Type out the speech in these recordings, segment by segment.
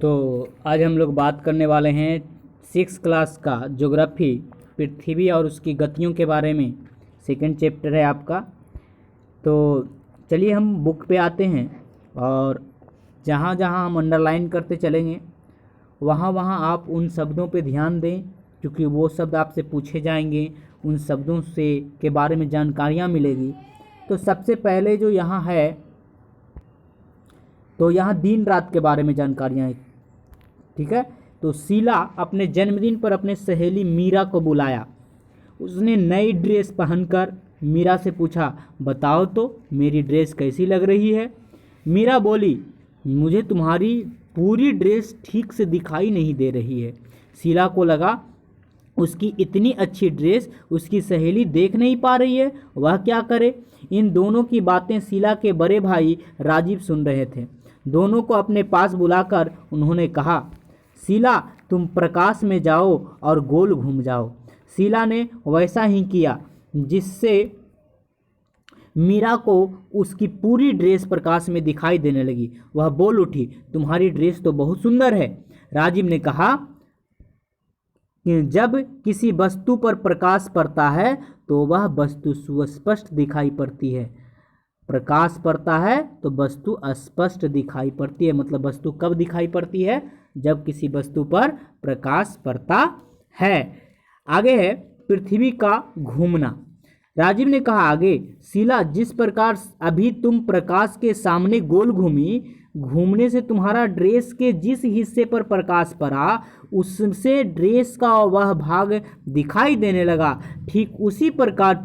तो आज हम लोग बात करने वाले हैं 6 क्लास का ज्योग्राफी पृथ्वी और उसकी गतियों के बारे में। सेकंड चैप्टर है आपका। तो चलिए हम बुक पे आते हैं और जहाँ जहाँ हम अंडरलाइन करते चलेंगे वहाँ वहाँ आप उन शब्दों पे ध्यान दें, क्योंकि वो शब्द आपसे पूछे जाएंगे, उन शब्दों से के बारे में जानकारियाँ मिलेगी। तो सबसे पहले जो यहाँ है, तो यहाँ दिन रात के बारे में जानकारियाँ हैं, ठीक है। तो शीला अपने जन्मदिन पर अपने सहेली मीरा को बुलाया। उसने नई ड्रेस पहनकर मीरा से पूछा, बताओ तो मेरी ड्रेस कैसी लग रही है। मीरा बोली, मुझे तुम्हारी पूरी ड्रेस ठीक से दिखाई नहीं दे रही है। शीला को लगा उसकी इतनी अच्छी ड्रेस उसकी सहेली देख नहीं पा रही है, वह क्या करे। इन दोनों की बातें शीला के बड़े भाई राजीव सुन रहे थे। दोनों को अपने पास बुलाकर उन्होंने कहा, शीला तुम प्रकाश में जाओ और गोल घूम जाओ। शीला ने वैसा ही किया, जिससे मीरा को उसकी पूरी ड्रेस प्रकाश में दिखाई देने लगी। वह बोल उठी, तुम्हारी ड्रेस तो बहुत सुंदर है। राजीव ने कहा कि जब किसी वस्तु पर प्रकाश पड़ता है तो वह वस्तु सुस्पष्ट दिखाई पड़ती है। प्रकाश पड़ता है तो वस्तु स्पष्ट दिखाई पड़ती है। मतलब वस्तु कब दिखाई पड़ती है? जब किसी वस्तु पर प्रकाश पड़ता है। आगे है पृथ्वी का घूमना। राजीव ने कहा आगे, शीला जिस प्रकार अभी तुम प्रकाश के सामने गोल घूमी, घूमने से तुम्हारा ड्रेस के जिस हिस्से पर प्रकाश पड़ा उससे ड्रेस का वह भाग दिखाई देने लगा। ठीक उसी प्रकार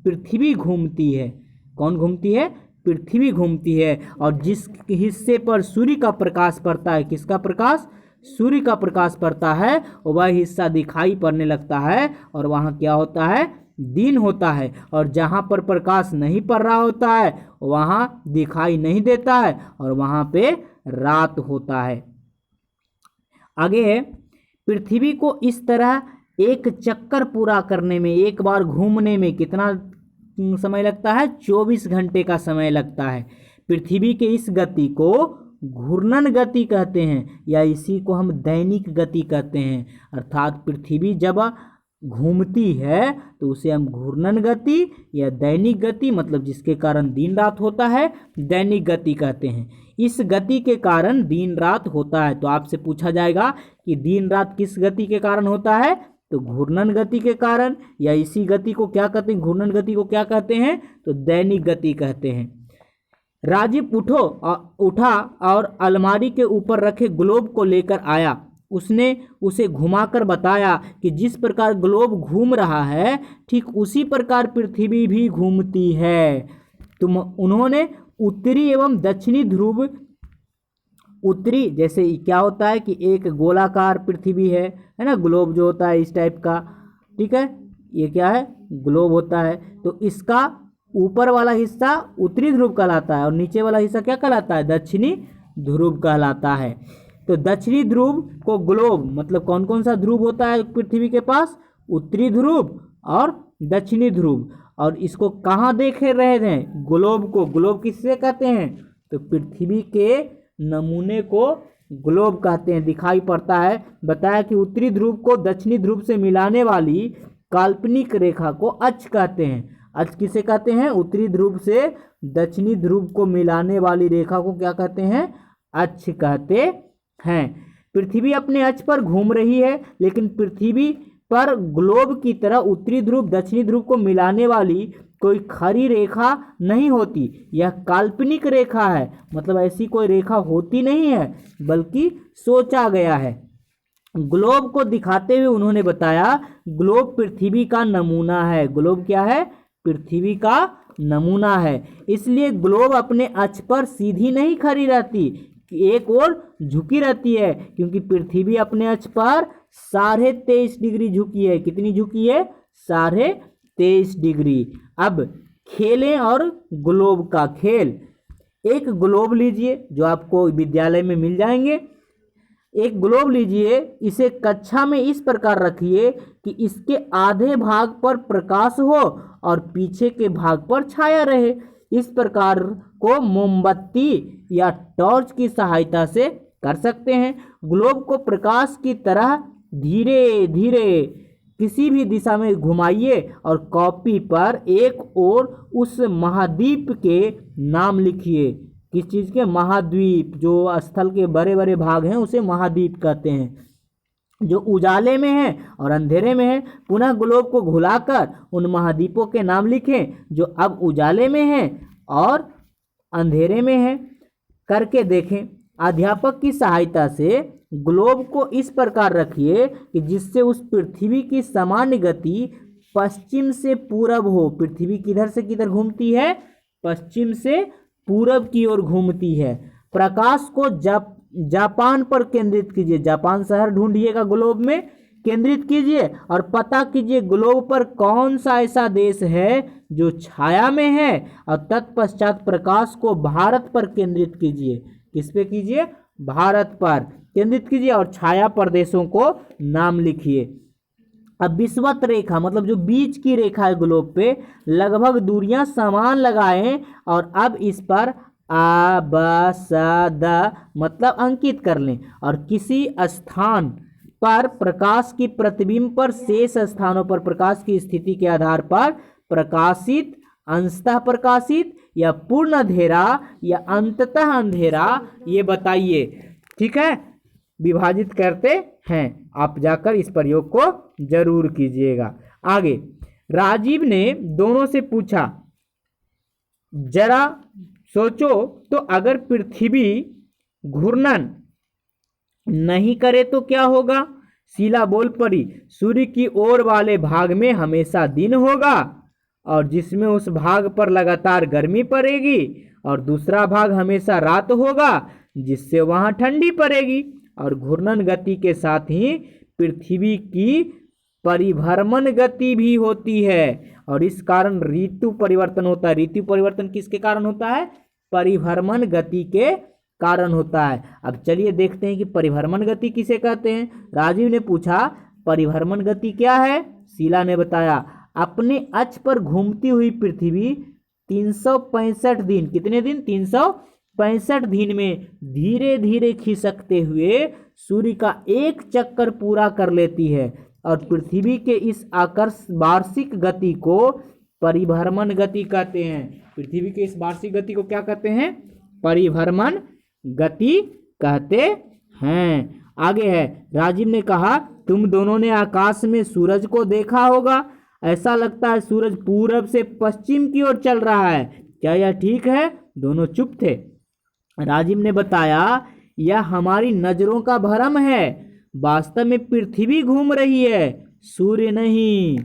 पृथ्वी घूमती है। कौन घूमती है? पृथ्वी घूमती है। और जिस हिस्से पर सूर्य का प्रकाश पड़ता है, किसका प्रकाश? सूर्य का प्रकाश पड़ता है, वह हिस्सा दिखाई पड़ने लगता है और वहाँ क्या होता है? दिन होता है। और जहाँ पर प्रकाश नहीं पड़ रहा होता है वहाँ दिखाई नहीं देता है और वहाँ पे रात होता है। आगे है, पृथ्वी को इस तरह एक चक्कर पूरा करने में, एक बार घूमने में कितना समय लगता है? 24 घंटे का समय लगता है। पृथ्वी के इस गति को घूर्णन गति कहते हैं, या इसी को हम दैनिक गति कहते हैं। अर्थात पृथ्वी जब घूमती है तो उसे हम घूर्णन गति या दैनिक गति, मतलब जिसके कारण दिन रात होता है, दैनिक गति कहते हैं। इस गति के कारण दिन रात होता है। तो आपसे पूछा जाएगा कि दिन रात किस गति के कारण होता है? तो घूर्णन गति के कारण, या इसी गति को क्या कहते हैं? घूर्णन गति को क्या कहते हैं? तो दैनिक गति कहते हैं। राजीव उठा और अलमारी के ऊपर रखे ग्लोब को लेकर आया। उसने उसे घुमाकर बताया कि जिस प्रकार ग्लोब घूम रहा है ठीक उसी प्रकार पृथ्वी भी घूमती है। उन्होंने उत्तरी एवं दक्षिणी ध्रुव, उत्तरी जैसे क्या होता है कि एक गोलाकार पृथ्वी है ना, ग्लोब जो होता है इस टाइप का, ठीक है, ये क्या है? ग्लोब होता है। तो इसका ऊपर वाला हिस्सा उत्तरी ध्रुव कहलाता है और नीचे वाला हिस्सा क्या कहलाता है? दक्षिणी ध्रुव कहलाता है। तो दक्षिणी ध्रुव को ग्लोब, मतलब कौन कौन सा ध्रुव होता है पृथ्वी के पास? उत्तरी ध्रुव और दक्षिणी ध्रुव। और इसको कहाँ देख रहे थे? ग्लोब को। ग्लोब किससे कहते हैं? तो पृथ्वी के नमूने को ग्लोब कहते हैं, दिखाई पड़ता है। बताया कि उत्तरी ध्रुव को दक्षिणी ध्रुव से मिलाने वाली काल्पनिक रेखा को अक्ष कहते हैं। अक्ष किसे कहते हैं? उत्तरी ध्रुव से दक्षिणी ध्रुव को मिलाने वाली रेखा को क्या कहते हैं? अक्ष कहते हैं। पृथ्वी अपने अक्ष पर घूम रही है, लेकिन पृथ्वी पर ग्लोब की तरह उत्तरी ध्रुव दक्षिणी ध्रुव को मिलाने वाली कोई खरी रेखा नहीं होती। यह काल्पनिक रेखा है, मतलब ऐसी कोई रेखा होती नहीं है, बल्कि सोचा गया है। ग्लोब को दिखाते हुए उन्होंने बताया, ग्लोब पृथ्वी का नमूना है। ग्लोब क्या है? पृथ्वी का नमूना है। इसलिए ग्लोब अपने अक्ष पर सीधी नहीं खड़ी रहती, एक ओर झुकी रहती है, क्योंकि पृथ्वी अपने अक्ष पर 23.5 डिग्री झुकी है। कितनी झुकी है? 23.5 डिग्री। अब खेलें और ग्लोब का खेल। एक ग्लोब लीजिए जो आपको विद्यालय में मिल जाएंगे। एक ग्लोब लीजिए, इसे कक्षा में इस प्रकार रखिए कि इसके आधे भाग पर प्रकाश हो और पीछे के भाग पर छाया रहे। इस प्रकार को मोमबत्ती या टॉर्च की सहायता से कर सकते हैं। ग्लोब को प्रकाश की तरह धीरे धीरे किसी भी दिशा में घुमाइए और कॉपी पर एक ओर उस महाद्वीप के नाम लिखिए। किस चीज़ के? महाद्वीप। जो स्थल के बड़े बड़े भाग हैं उसे महाद्वीप कहते हैं, जो उजाले में है और अंधेरे में है। पुनः ग्लोब को घुलाकर उन महाद्वीपों के नाम लिखें जो अब उजाले में हैं और अंधेरे में है। करके देखें। अध्यापक की सहायता से ग्लोब को इस प्रकार रखिए कि जिससे उस पृथ्वी की सामान्य गति पश्चिम से पूरब हो। पृथ्वी किधर से किधर घूमती है? पश्चिम से पूरब की ओर घूमती है। प्रकाश को जापान पर केंद्रित कीजिए। जापान शहर ढूंढिएगा, ग्लोब में केंद्रित कीजिए और पता कीजिए ग्लोब पर कौन सा ऐसा देश है जो छाया में है, और तत्पश्चात प्रकाश को भारत पर केंद्रित कीजिए। किस पे कीजिए? भारत पर केंद्रित कीजिए और छाया प्रदेशों को नाम लिखिए। अब विषुवत रेखा मतलब जो बीच की रेखा है ग्लोब पे, लगभग दूरियां समान लगाएं और अब इस पर आ ब स द मतलब अंकित कर लें और किसी स्थान पर प्रकाश की प्रतिबिंब पर शेष स्थानों पर प्रकाश की स्थिति के आधार पर प्रकाशित, अंशतः प्रकाशित या पूर्ण अंधेरा या अंततः अंधेरा ये बताइए। ठीक है, विभाजित करते हैं। आप जाकर इस प्रयोग को जरूर कीजिएगा। आगे राजीव ने दोनों से पूछा, जरा सोचो तो अगर पृथ्वी घूर्णन नहीं करे तो क्या होगा? शीला बोल पड़ी, सूर्य की ओर वाले भाग में हमेशा दिन होगा और जिसमें उस भाग पर लगातार गर्मी पड़ेगी, और दूसरा भाग हमेशा रात होगा जिससे वहां ठंडी पड़ेगी। और घूर्णन गति के साथ ही पृथ्वी की परिभ्रमण गति भी होती है और इस कारण ऋतु परिवर्तन होता है। ऋतु परिवर्तन किसके कारण होता है? परिभ्रमण गति के कारण होता है। अब चलिए देखते हैं कि परिभ्रमण गति किसे कहते हैं। राजीव ने पूछा, परिभ्रमण गति क्या है? शीला ने बताया, अपने अक्ष पर घूमती हुई पृथ्वी 365 दिन, कितने दिन? 365 दिन में धीरे धीरे खिसकते हुए सूर्य का एक चक्कर पूरा कर लेती है और पृथ्वी के इस आकर्ष वार्षिक गति को परिभ्रमण गति कहते हैं। पृथ्वी के इस वार्षिक गति को क्या कहते हैं? परिभ्रमण गति कहते हैं। आगे है, राजीव ने कहा, तुम दोनों ने आकाश में सूरज को देखा होगा। ऐसा लगता है सूरज पूरब से पश्चिम की ओर चल रहा है, क्या यह ठीक है? दोनों चुप थे। राजीव ने बताया, यह हमारी नजरों का भ्रम है, वास्तव में पृथ्वी घूम रही है, सूर्य नहीं।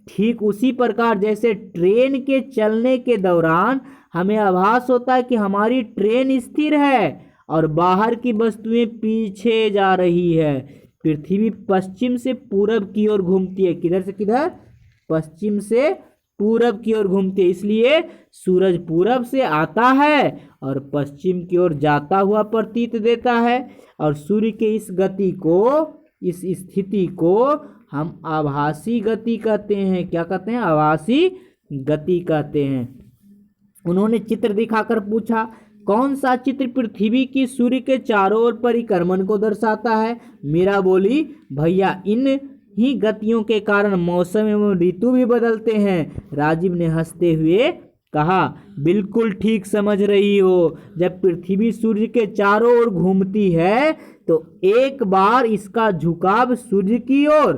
ठीक उसी प्रकार जैसे ट्रेन के चलने के दौरान हमें आभास होता है कि हमारी ट्रेन स्थिर है और बाहर की वस्तुएं पीछे जा रही है। पृथ्वी पश्चिम से पूरब की ओर घूमती है। किधर से किधर? पश्चिम से पूरब की ओर घूमती है, इसलिए सूरज पूरब से आता है और पश्चिम की ओर जाता हुआ प्रतीत देता है। और सूर्य के इस गति को, इस स्थिति को हम आभासी गति कहते हैं। क्या कहते हैं? आभासी गति कहते हैं। उन्होंने चित्र दिखाकर पूछा, कौन सा चित्र पृथ्वी की सूर्य के चारों ओर परिक्रमण को दर्शाता है? मीरा बोली, भैया इन ही गतियों के कारण मौसम एवं ऋतु भी बदलते हैं। राजीव ने हंसते हुए कहा, बिल्कुल ठीक समझ रही हो। जब पृथ्वी सूर्य के चारों ओर घूमती है तो एक बार इसका झुकाव सूर्य की ओर,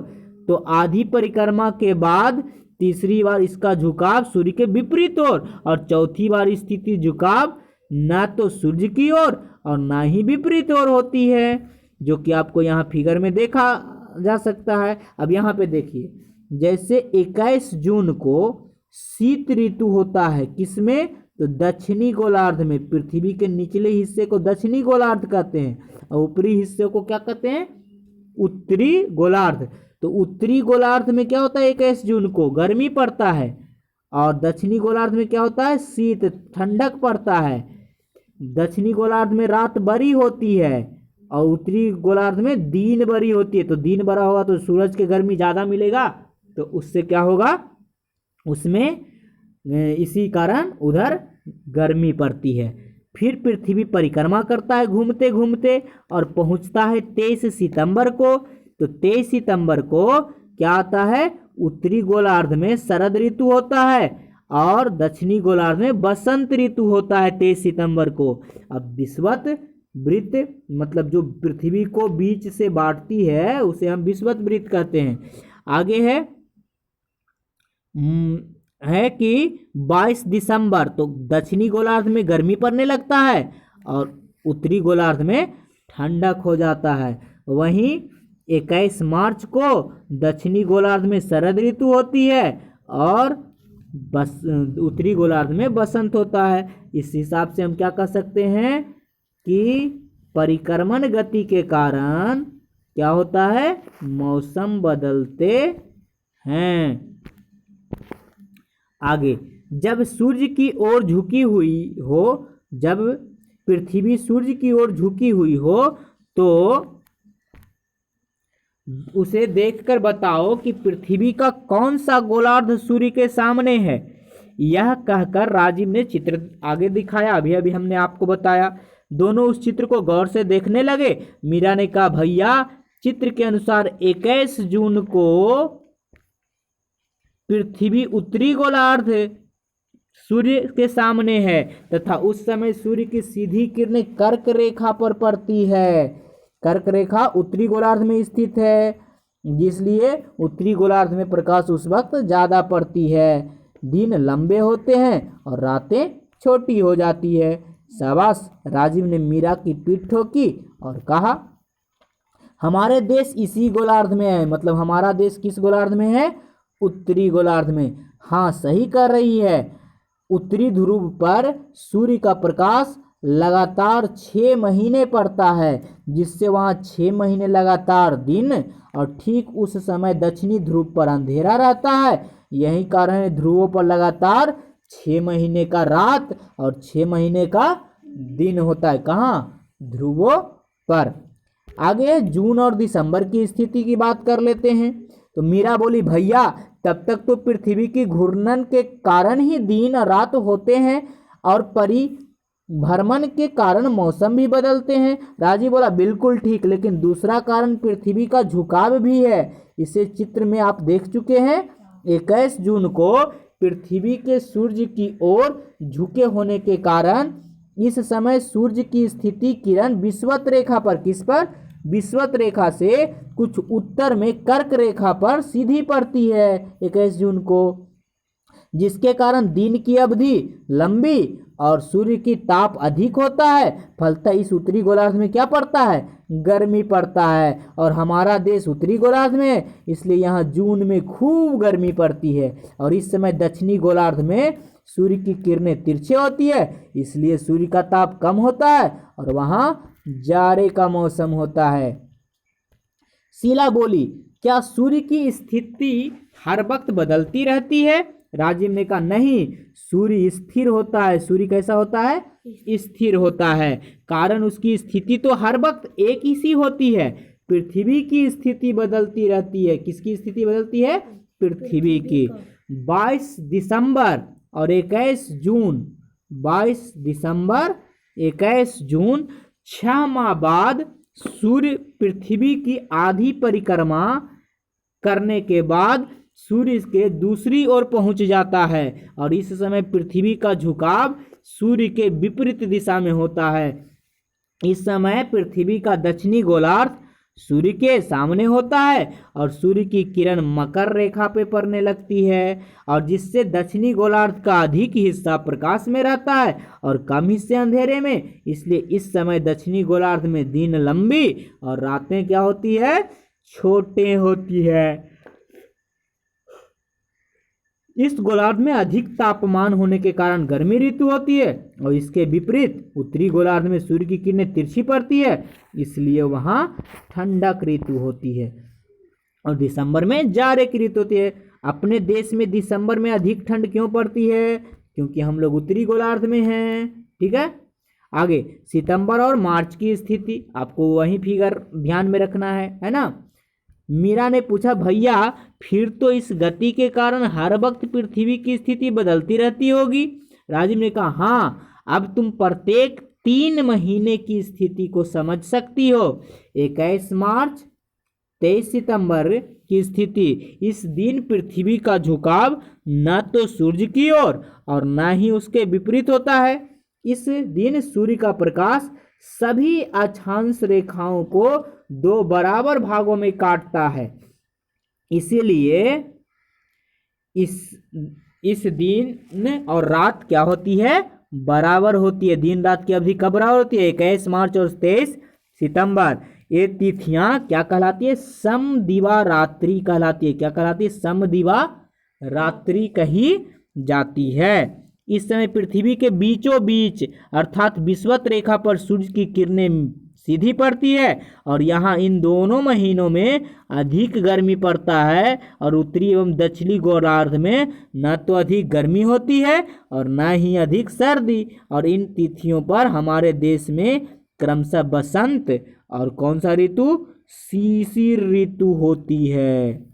तो आधी परिक्रमा के बाद तीसरी बार इसका झुकाव सूर्य के विपरीत ओर, और चौथी बार स्थिति झुकाव ना तो सूर्य की ओर और ना ही विपरीत ओर होती है, जो कि आपको यहाँ फिगर में देखा जा सकता है। अब यहाँ पे देखिए, जैसे 21 जून को शीत ऋतु होता है, किसमें? तो दक्षिणी गोलार्ध में। पृथ्वी के निचले हिस्से को दक्षिणी गोलार्ध कहते हैं और ऊपरी हिस्से को क्या कहते हैं? उत्तरी गोलार्ध। तो उत्तरी गोलार्ध में क्या होता है? 21 जून को गर्मी पड़ता है और दक्षिणी गोलार्ध में क्या होता है? शीत, ठंडक पड़ता है। दक्षिणी गोलार्ध में रात बड़ी होती है और उत्तरी गोलार्ध में दिन बड़ी होती है। तो दिन बड़ा होगा तो सूरज के गर्मी ज़्यादा मिलेगा, तो उससे क्या होगा? उसमें इसी कारण उधर गर्मी पड़ती है। फिर पृथ्वी परिक्रमा करता है घूमते घूमते और पहुंचता है 23 सितंबर को। तो 23 सितंबर को क्या आता है, उत्तरी गोलार्ध में शरद ऋतु होता है और दक्षिणी गोलार्ध में बसंत ऋतु होता है 23 सितंबर को। अब विषुवत वृत्त मतलब जो पृथ्वी को बीच से बांटती है उसे हम विषुवत वृत्त कहते हैं। आगे है कि 22 दिसंबर तो दक्षिणी गोलार्ध में गर्मी पड़ने लगता है और उत्तरी गोलार्ध में ठंडक हो जाता है। वहीं 21 मार्च को दक्षिणी गोलार्ध में शरद ऋतु होती है और उत्तरी गोलार्ध में बसंत होता है। इस हिसाब से हम क्या कह सकते हैं कि परिक्रमण गति के कारण क्या होता है, मौसम बदलते हैं। आगे, जब सूर्य की ओर झुकी हुई हो, जब पृथ्वी सूर्य की ओर झुकी हुई हो तो उसे देखकर बताओ कि पृथ्वी का कौन सा गोलार्ध सूर्य के सामने है। यह कहकर राजीव ने चित्र आगे दिखाया, अभी अभी हमने आपको बताया। दोनों उस चित्र को गौर से देखने लगे। मीरा ने कहा, भैया चित्र के अनुसार 21 जून को पृथ्वी उत्तरी गोलार्ध सूर्य के सामने है तथा उस समय सूर्य की सीधी किरणें कर्क रेखा पर पड़ती है। कर्क रेखा उत्तरी गोलार्ध में स्थित है, इसलिए उत्तरी गोलार्ध में प्रकाश उस वक्त ज़्यादा पड़ती है। दिन लंबे होते हैं और रातें छोटी हो जाती है। शाबाश। राजीव ने मीरा की पीठ ठोकी और कहा, हमारे देश इसी गोलार्ध में है। मतलब हमारा देश किस गोलार्ध में है, उत्तरी गोलार्ध में। हाँ, सही कर रही है। उत्तरी ध्रुव पर सूर्य का प्रकाश लगातार 6 महीने पड़ता है, जिससे वहाँ 6 महीने लगातार दिन और ठीक उस समय दक्षिणी ध्रुव पर अंधेरा रहता है। यही कारण है ध्रुवों पर लगातार 6 महीने का रात और 6 महीने का दिन होता है। कहाँ, ध्रुवों पर। आगे जून और दिसंबर की स्थिति की बात कर लेते हैं। तो मीरा बोली, भैया तब तक तो पृथ्वी की घूर्णन के कारण ही दिन और रात होते हैं और परिभ्रमण के कारण मौसम भी बदलते हैं। राजीव बोला, बिल्कुल ठीक, लेकिन दूसरा कारण पृथ्वी का झुकाव भी है। इसे चित्र में आप देख चुके हैं। 21 जून को पृथ्वी के सूर्य की ओर झुके होने के कारण इस समय सूर्य की स्थिति किरण विषुवत रेखा पर, किस पर, विषुवत रेखा से कुछ उत्तर में कर्क रेखा पर सीधी पड़ती है 21 जून को, जिसके कारण दिन की अवधि लंबी और सूर्य की ताप अधिक होता है। फलतः इस उत्तरी गोलार्ध में क्या पड़ता है, गर्मी पड़ता है। और हमारा देश उत्तरी गोलार्ध में है, इसलिए यहाँ जून में खूब गर्मी पड़ती है। और इस समय दक्षिणी गोलार्ध में सूर्य की किरणें तिरछे होती है, इसलिए सूर्य का ताप कम होता है और वहाँ जाड़े का मौसम होता है। शीला बोली, क्या सूर्य की स्थिति हर वक्त बदलती रहती है। राजीव ने कहा, नहीं, सूर्य स्थिर होता है। सूर्य कैसा होता है, स्थिर होता है। कारण उसकी स्थिति तो हर वक्त एक ही सी होती है। पृथ्वी की स्थिति बदलती रहती है। किसकी स्थिति बदलती है, पृथ्वी की। 22 दिसंबर और 21 जून, 22 दिसंबर 21 जून, 6 माह बाद सूर्य पृथ्वी की आधी परिक्रमा करने के बाद सूर्य के दूसरी ओर पहुंच जाता है और इस समय पृथ्वी का झुकाव सूर्य के विपरीत दिशा में होता है। इस समय पृथ्वी का दक्षिणी गोलार्ध सूर्य के सामने होता है और सूर्य की किरण मकर रेखा पे पड़ने लगती है और जिससे दक्षिणी गोलार्ध का अधिक हिस्सा प्रकाश में रहता है और कम हिस्से अंधेरे में। इसलिए इस समय दक्षिणी गोलार्ध में दिन लंबी और रातें क्या होती है, छोटे होती है। इस गोलार्ध में अधिक तापमान होने के कारण गर्मी ऋतु होती है और इसके विपरीत उत्तरी गोलार्ध में सूर्य की किरणें तिरछी पड़ती है, इसलिए वहाँ ठंडक ऋतु होती है। और दिसंबर में जाड़े की ऋतु होती है। अपने देश में दिसंबर में अधिक ठंड क्यों पड़ती है, क्योंकि हम लोग उत्तरी गोलार्ध में हैं। ठीक है। आगे सितंबर और मार्च की स्थिति आपको वही फिगर ध्यान में रखना है ना। मीरा ने पूछा, भैया फिर तो इस गति के कारण हर वक्त पृथ्वी की स्थिति बदलती रहती होगी। राजीव ने कहा, हाँ, अब तुम प्रत्येक 3 महीने की स्थिति को समझ सकती हो। 21 मार्च 23 सितंबर की स्थिति, इस दिन पृथ्वी का झुकाव न तो सूर्य की ओर और न ही उसके विपरीत होता है। इस दिन सूर्य का प्रकाश सभी अक्षांश रेखाओं को 2 बराबर भागों में काटता है। इसीलिए इस दिन और रात क्या होती है, बराबर होती है। दिन रात की अवधि कब बराबर होती है, 21 मार्च और 23 सितंबर। ये तिथियां क्या कहलाती है, समदिवा रात्रि कहलाती है। क्या कहलाती है, समदिवा रात्रि कही जाती है। इस समय पृथ्वी के बीचों बीच अर्थात विषुवत रेखा पर सूर्य की किरणें सीधी पड़ती है और यहाँ इन दोनों महीनों में अधिक गर्मी पड़ता है और उत्तरी एवं दक्षिणी गोलार्ध में न तो अधिक गर्मी होती है और न ही अधिक सर्दी। और इन तिथियों पर हमारे देश में क्रमशः बसंत और कौन सा ऋतु, शिशिर ऋतु होती है।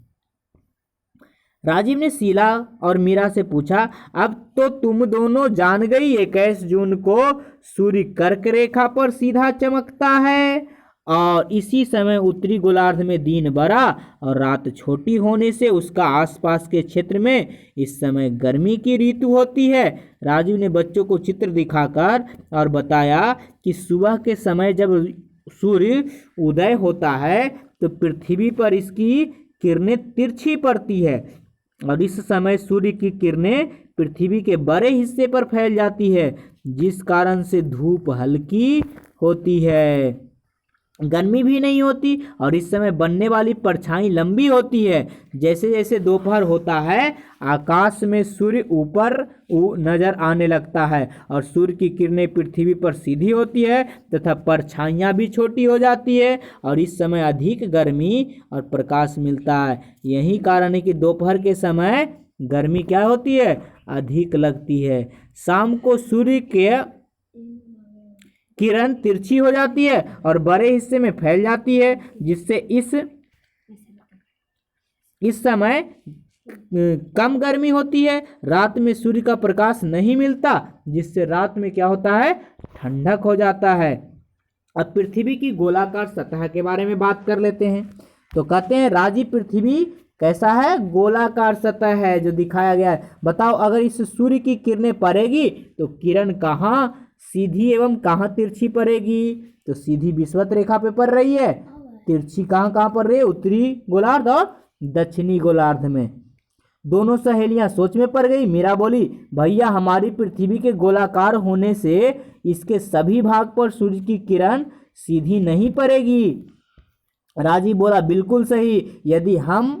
राजीव ने शीला और मीरा से पूछा, अब तो तुम दोनों जान गई 21 जून को सूर्य कर्क रेखा पर सीधा चमकता है और इसी समय उत्तरी गोलार्ध में दिन बड़ा और रात छोटी होने से उसका आसपास के क्षेत्र में इस समय गर्मी की ऋतु होती है। राजीव ने बच्चों को चित्र दिखाकर और बताया कि सुबह के समय जब सूर्य उदय होता है तो पृथ्वी पर इसकी किरणें तिरछी पड़ती है और इस समय सूर्य की किरणें पृथ्वी के बड़े हिस्से पर फैल जाती है, जिस कारण से धूप हल्की होती है, गर्मी भी नहीं होती और इस समय बनने वाली परछाई लंबी होती है। जैसे जैसे दोपहर होता है आकाश में सूर्य ऊपर नजर आने लगता है और सूर्य की किरणें पृथ्वी पर सीधी होती है तथा परछाइयाँ भी छोटी हो जाती है और इस समय अधिक गर्मी और प्रकाश मिलता है। यही कारण है कि दोपहर के समय गर्मी क्या होती है, अधिक लगती है। शाम को सूर्य के किरण तिरछी हो जाती है और बड़े हिस्से में फैल जाती है, जिससे इस समय कम गर्मी होती है। रात में सूर्य का प्रकाश नहीं मिलता, जिससे रात में क्या होता है, ठंडक हो जाता है। अब पृथ्वी की गोलाकार सतह के बारे में बात कर लेते हैं। तो कहते हैं राजीव, पृथ्वी कैसा है, गोलाकार सतह है जो दिखाया गया है। बताओ अगर इस सूर्य की किरणें पड़ेगी तो किरण कहाँ सीधी एवं कहाँ तिरछी पड़ेगी, तो सीधी विषुवत रेखा पे पड़ रही है, तिरछी कहाँ कहाँ पड़ रही है, उत्तरी गोलार्ध और दक्षिणी गोलार्ध में। दोनों सहेलियां सोच में पड़ गई। मीरा बोली, भैया हमारी पृथ्वी के गोलाकार होने से इसके सभी भाग पर सूर्य की किरण सीधी नहीं पड़ेगी। राजीव बोला, बिल्कुल सही। यदि हम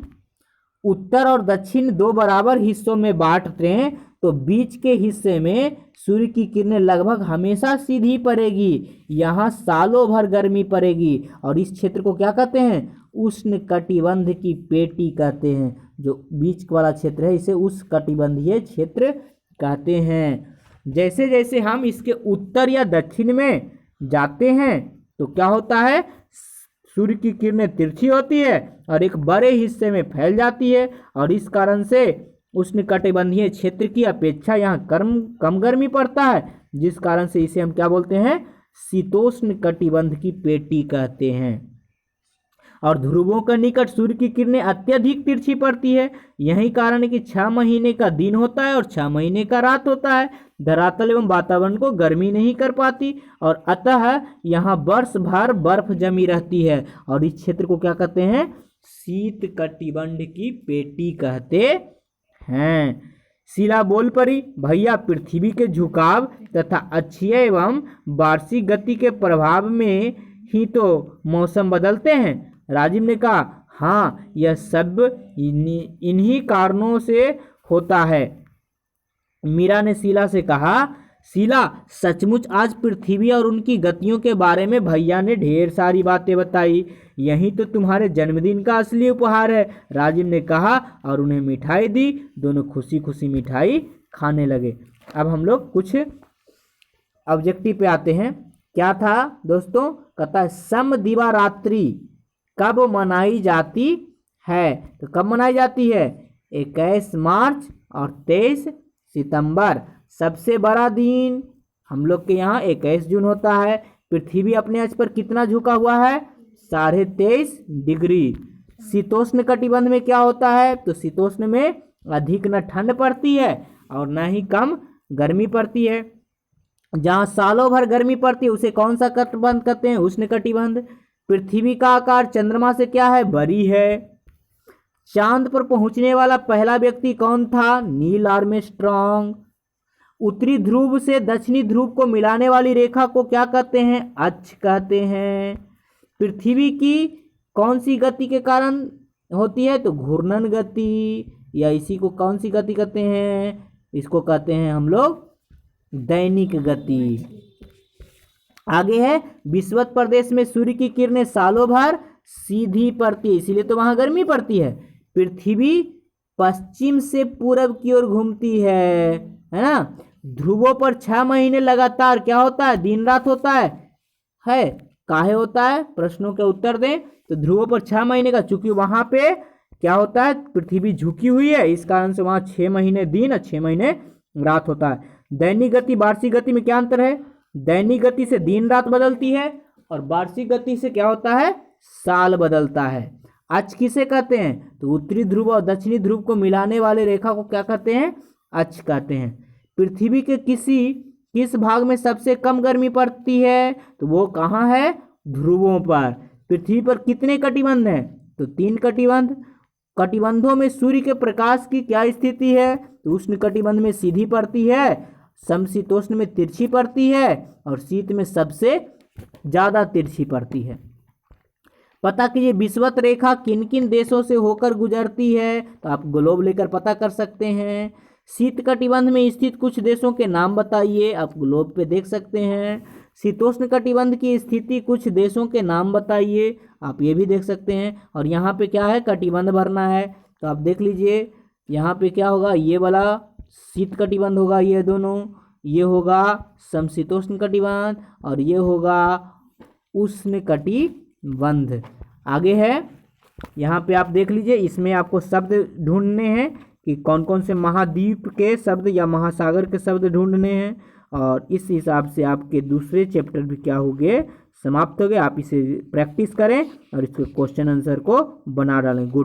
उत्तर और दक्षिण 2 बराबर हिस्सों में बांटते हैं तो बीच के हिस्से में सूर्य की किरणें लगभग हमेशा सीधी पड़ेगी। यहाँ सालों भर गर्मी पड़ेगी और इस क्षेत्र को क्या कहते हैं, उष्ण कटिबंध की पेटी कहते हैं। जो बीच वाला क्षेत्र है इसे उष्ण कटिबंधीय क्षेत्र कहते हैं। जैसे जैसे हम इसके उत्तर या दक्षिण में जाते हैं तो क्या होता है, सूर्य की किरणें तिरछी होती है और एक बड़े हिस्से में फैल जाती है और इस कारण से उष्णकटिबंधीय क्षेत्र की अपेक्षा यहाँ कम गर्मी पड़ता है, जिस कारण से इसे हम क्या बोलते हैं, शीतोष्ण कटिबंध की पेटी कहते हैं। और ध्रुवों के निकट सूर्य की किरणें अत्यधिक तिरछी पड़ती है। यही कारण है कि 6 महीने का दिन होता है और 6 महीने का रात होता है। धरातल एवं वातावरण को गर्मी नहीं कर पाती और अतः यहाँ वर्ष भर बर्फ जमी रहती है और इस क्षेत्र को क्या कहते हैं, शीत कटिबंध की पेटी कहते हैं। शीला बोल पड़ी, भैया पृथ्वी के झुकाव तथा अक्षीय एवं वार्षिक गति के प्रभाव में ही तो मौसम बदलते हैं। राजीव ने कहा, हाँ यह सब इन्हीं कारणों से होता है। मीरा ने शीला से कहा, शीला सचमुच आज पृथ्वी और उनकी गतियों के बारे में भैया ने ढेर सारी बातें बताई। यही तो तुम्हारे जन्मदिन का असली उपहार है। राजीव ने कहा और उन्हें मिठाई दी। दोनों खुशी खुशी मिठाई खाने लगे। अब हम लोग कुछ ऑब्जेक्टिव पे आते हैं। क्या था दोस्तों, कहता है समदिवा रात्रि कब मनाई जाती है, तो कब मनाई जाती है, 21 मार्च और 23 सितंबर। सबसे बड़ा दिन हम लोग के यहाँ 21 जून होता है। पृथ्वी अपने अक्ष पर कितना झुका हुआ है? 23.5 डिग्री। शीतोष्ण कटिबंध में क्या होता है? तो शीतोष्ण में अधिक न ठंड पड़ती है और न ही कम गर्मी पड़ती है। जहाँ सालों भर गर्मी पड़ती है उसे कौन सा कटिबंध कहते हैं? उष्ण कटिबंध। पृथ्वी का आकार चंद्रमा से क्या है? बड़ी है। चांद पर पहुंचने वाला पहला व्यक्ति कौन था? Neil Armstrong. उत्तरी ध्रुव से दक्षिणी ध्रुव को मिलाने वाली रेखा को क्या कहते हैं? अक्ष कहते हैं। पृथ्वी की कौन सी गति के कारण होती है? तो घूर्णन गति, या इसी को कौन सी गति कहते हैं? इसको कहते हैं हम लोग दैनिक गति। आगे है, विषुवत प्रदेश में सूर्य की किरणें सालों भर सीधी पड़ती है, इसीलिए तो वहां गर्मी पड़ती है। पृथ्वी पश्चिम से पूरब की ओर घूमती है ना। ध्रुवों पर 6 महीने लगातार क्या होता है? दिन रात होता है काहे होता है? प्रश्नों के उत्तर दें। तो ध्रुवों पर 6 महीने का, चूंकि वहां पे क्या होता है? पृथ्वी झुकी हुई है, इस कारण से वहां 6 महीने दिन और 6 महीने रात होता है। दैनिक गति वार्षिक गति में क्या अंतर है? दैनिक गति से दिन रात बदलती है और वार्षिक गति से क्या होता है? साल बदलता है। अक्ष किसे कहते हैं? तो उत्तरी ध्रुव और दक्षिणी ध्रुव को मिलाने वाले रेखा को क्या कहते हैं? अक्ष कहते हैं। पृथ्वी के किस भाग में सबसे कम गर्मी पड़ती है? तो वो कहाँ है? ध्रुवों पर। पृथ्वी पर कितने कटिबंध हैं? तो 3 कटिबंध। कटिबंधों में सूर्य के प्रकाश की क्या स्थिति है? तो उष्ण कटिबंध में सीधी पड़ती है, समशीतोष्ण में तिरछी पड़ती है और शीत में सबसे ज्यादा तिरछी पड़ती है। पता कीजिए विषुवत रेखा किन किन देशों से होकर गुजरती है? तो आप ग्लोब लेकर पता कर सकते हैं। शीत कटिबंध में स्थित कुछ देशों के नाम बताइए, आप ग्लोब पे देख सकते हैं। शीतोष्ण कटिबंध की स्थिति कुछ देशों के नाम बताइए, आप ये भी देख सकते हैं। और यहाँ पे क्या है? कटिबंध भरना है, तो आप देख लीजिए यहाँ पे क्या होगा? ये वाला शीत कटिबंध होगा, ये दोनों, ये होगा समशीतोष्ण कटिबंध और ये होगा उष्ण कटिबंध। आगे है, यहाँ पे आप देख लीजिए, इसमें आपको शब्द ढूंढने हैं कि कौन कौन से महाद्वीप के शब्द या महासागर के शब्द ढूंढने हैं, और इस हिसाब से आपके दूसरे चैप्टर भी क्या हो गए? समाप्त हो गए। आप इसे प्रैक्टिस करें और इसके क्वेश्चन आंसर को बना डालें। गुड।